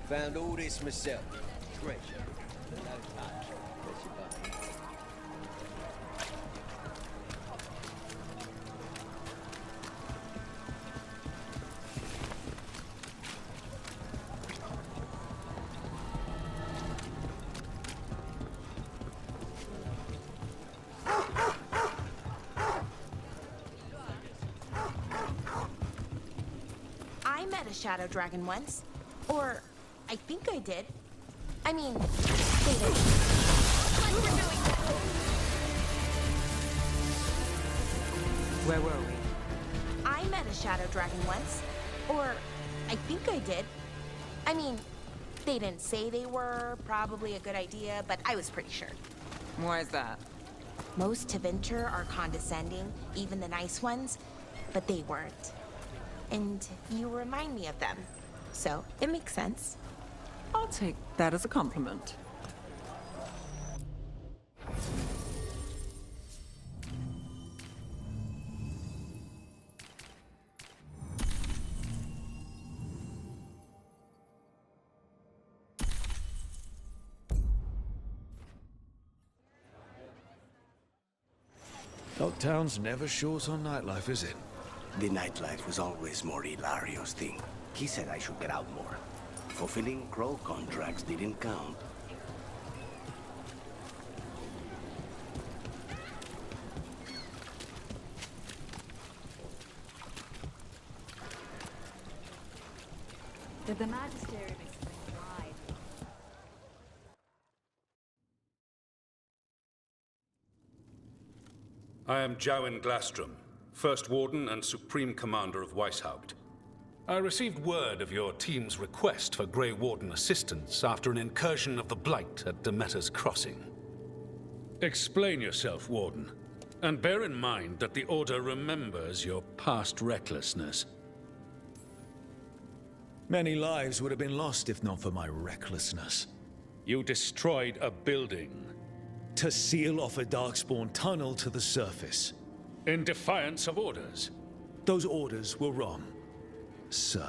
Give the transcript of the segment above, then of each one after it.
Found all this myself. Treasure. The no touch. Bless your button. I met a shadow dragon once. Or, I think I did. I mean, they did. Where were we? I met a shadow dragon once. Or, I think I did. I mean, they didn't say they were probably a good idea, but I was pretty sure. Why is that? Most Tevinter are condescending, even the nice ones, but they weren't. And you remind me of them. So, it makes sense. I'll take that as a compliment. Lockdown's never short on nightlife, is it? The nightlife was always more Hilario's thing. He said I should get out more. Fulfilling crow contracts didn't count. Did the Magisterium explain why? I am Jowen Glastrom, First Warden and Supreme Commander of Weishaupt. I received word of your team's request for Grey Warden assistance after an incursion of the Blight at Demeter's Crossing. Explain yourself, Warden, and bear in mind that the Order remembers your past recklessness. Many lives would have been lost if not for my recklessness. You destroyed a building. To seal off a Darkspawn tunnel to the surface. In defiance of orders. Those orders were wrong, sir.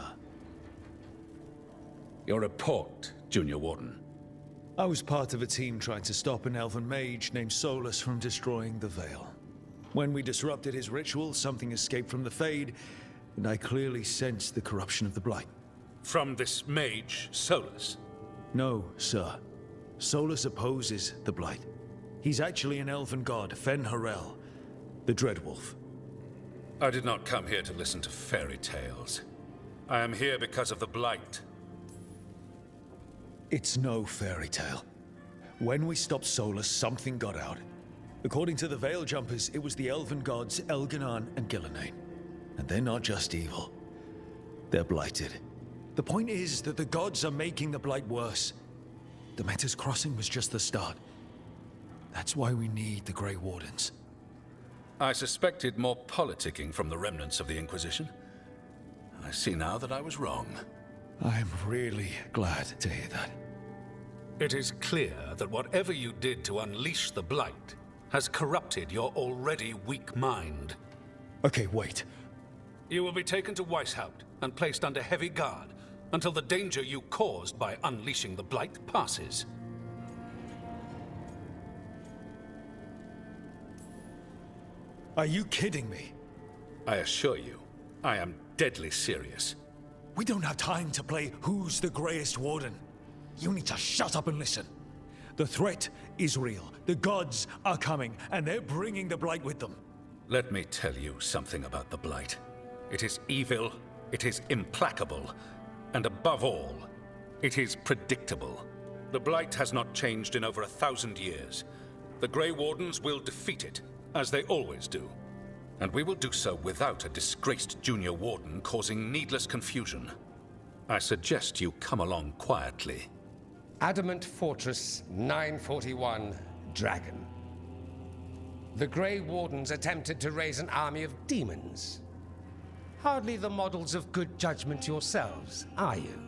Your report, Junior Warden. I was part of a team trying to stop an elven mage named Solus from destroying the Veil. When we disrupted his ritual, something escaped from the Fade, and I clearly sensed the corruption of the Blight. From this mage, Solus? No, sir. Solus opposes the Blight. He's actually an elven god, Fen Harel, the Dreadwolf. I did not come here to listen to fairy tales. I am here because of the Blight. It's no fairy tale. When we stopped Solus, something got out. According to the Veil Jumpers, it was the elven gods Elganon and Gillenane. And they're not just evil. They're blighted. The point is that the gods are making the Blight worse. Demeter's Crossing was just the start. That's why we need the Grey Wardens. I suspected more politicking from the remnants of the Inquisition. I see now that I was wrong. I'm really glad to hear that. It is clear that whatever you did to unleash the Blight has corrupted your already weak mind. Okay, wait. You will be taken to Weishaupt and placed under heavy guard until the danger you caused by unleashing the Blight passes. Are you kidding me? I assure you, I am deadly serious. We don't have time to play who's the Greyest Warden. You need to shut up and listen. The threat is real. The gods are coming, and they're bringing the Blight with them. Let me tell you something about the Blight. It is evil, it is implacable, and above all, it is predictable. The Blight has not changed in over 1,000 years. The Grey Wardens will defeat it, as they always do. And we will do so without a disgraced junior warden causing needless confusion. I suggest you come along quietly. Adamant Fortress 941, Dragon. The Grey Wardens attempted to raise an army of demons. Hardly the models of good judgment yourselves, are you?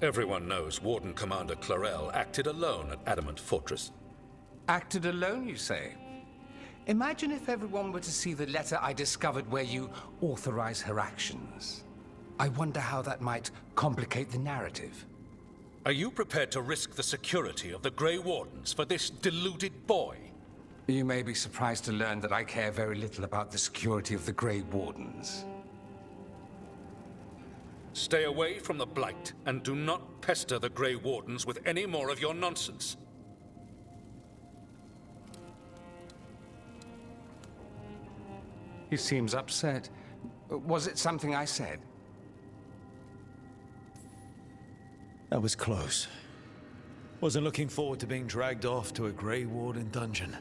Everyone knows Warden Commander Clarel acted alone at Adamant Fortress. Acted alone, you say? Imagine if everyone were to see the letter I discovered where you authorize her actions. I wonder how that might complicate the narrative. Are you prepared to risk the security of the Grey Wardens for this deluded boy? You may be surprised to learn that I care very little about the security of the Grey Wardens. Stay away from the Blight, and do not pester the Grey Wardens with any more of your nonsense. He seems upset. Was it something I said? That was close. Wasn't looking forward to being dragged off to a Grey Warden dungeon.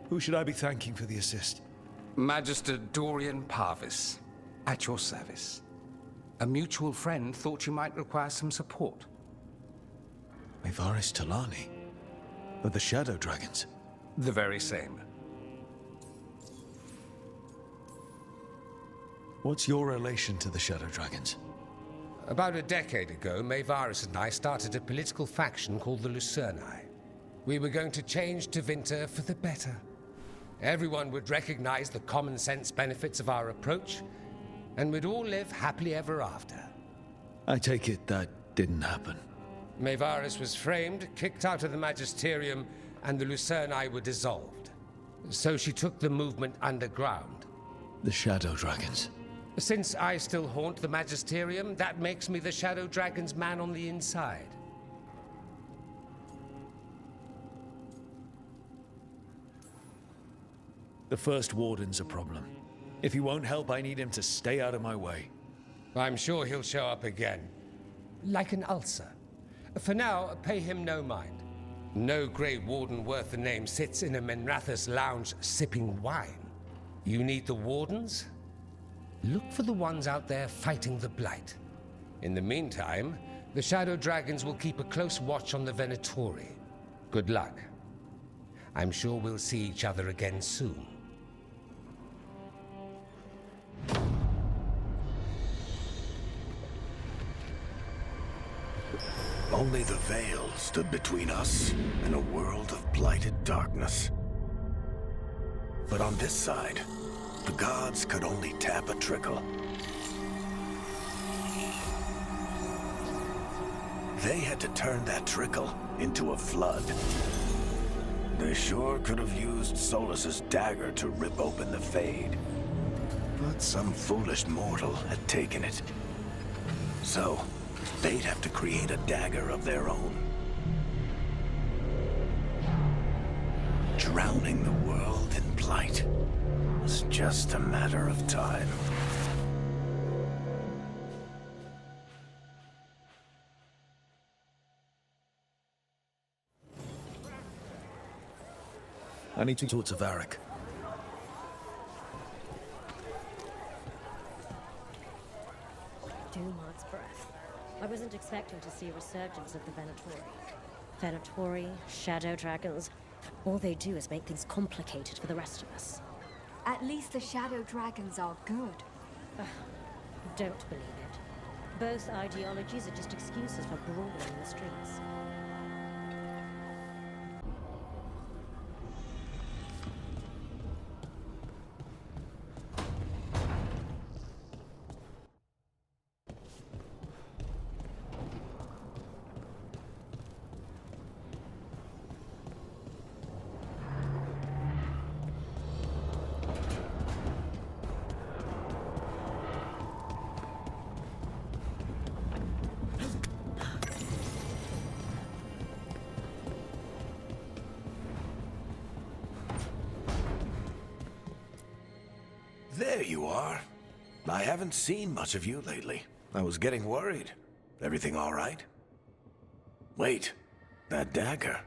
Who should I be thanking for the assist? Magister Dorian Parvis, at your service. A mutual friend thought you might require some support. Maevaris Talani? Of the Shadow Dragons? The very same. What's your relation to the Shadow Dragons? About a decade ago, Maevaris and I started a political faction called the Lucerni. We were going to change Tevinter for the better. Everyone would recognize the common sense benefits of our approach, and we'd all live happily ever after. I take it that didn't happen. Maevaris was framed, kicked out of the Magisterium, and the Lucerni were dissolved. So she took the movement underground. The Shadow Dragons. Since I still haunt the Magisterium, that makes me the Shadow Dragon's man on the inside. The First Warden's a problem. If he won't help, I need him to stay out of my way. I'm sure he'll show up again. Like an ulcer. For now, pay him no mind. No Grey Warden worth the name sits in a Menrathus lounge sipping wine. You need the Wardens? Look for the ones out there fighting the Blight. In the meantime, the Shadow Dragons will keep a close watch on the Venatori. Good luck. I'm sure we'll see each other again soon. Only the veil stood between us and a world of blighted darkness. But on this side, the gods could only tap a trickle. They had to turn that trickle into a flood. They sure could have used Solus's dagger to rip open the Fade. But some foolish mortal had taken it. So, they'd have to create a dagger of their own. Drowning the world in blight was just a matter of time. I need to talk to Varric. Dumar's breath. I wasn't expecting to see a resurgence of the Venatori. Venatori, Shadow Dragons, all they do is make things complicated for the rest of us. At least the Shadow Dragons are good. Don't believe it. Both ideologies are just excuses for brawling in the streets. There you are. I haven't seen much of you lately. I was getting worried. Everything all right? Wait, that dagger.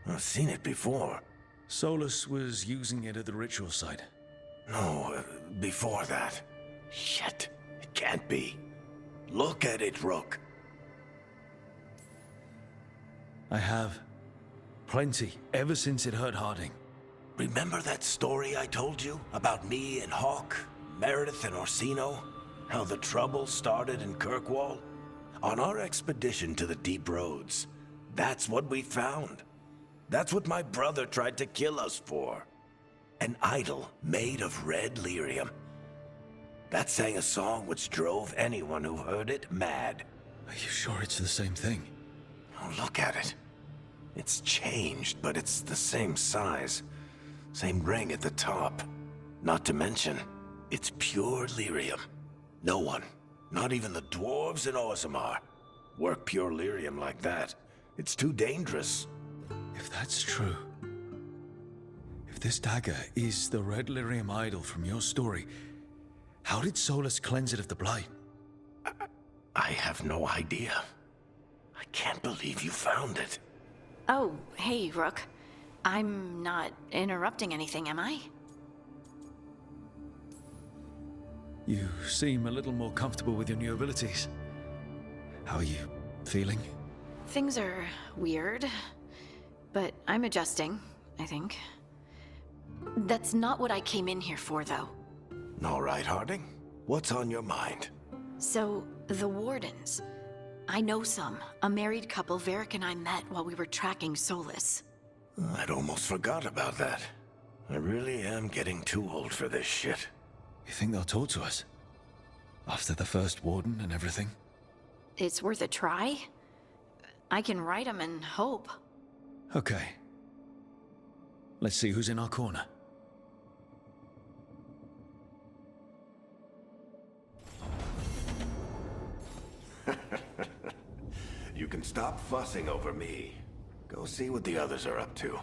I've seen it before. Solus was using it at the ritual site. No, before that. Shit, it can't be. Look at it, Rook. I have. Plenty, ever since it hurt Harding. Remember that story I told you about me and Hawk, Meredith and Orsino? How the trouble started in Kirkwall? On our expedition to the Deep Roads, that's what we found. That's what my brother tried to kill us for. An idol made of red lyrium. That sang a song which drove anyone who heard it mad. Are you sure it's the same thing? Oh, look at it. It's changed, but it's the same size. Same ring at the top. Not to mention, it's pure lyrium. No one, not even the dwarves in Orzammar, work pure lyrium like that. It's too dangerous. If that's true, if this dagger is the red lyrium idol from your story, how did Solus cleanse it of the blight? I have no idea. I can't believe you found it. Oh, hey, Rook. I'm not interrupting anything, am I? You seem a little more comfortable with your new abilities. How are you feeling? Things are weird, but I'm adjusting, I think. That's not what I came in here for, though. All right, Harding. What's on your mind? So, the Wardens. I know some. A married couple Varric and I met while we were tracking Solus. I'd almost forgot about that. I really am getting too old for this shit. You think they'll talk to us? After the first warden and everything? It's worth a try. I can write them and hope. Okay. Let's see who's in our corner. You can stop fussing over me. Go see what the others are up to.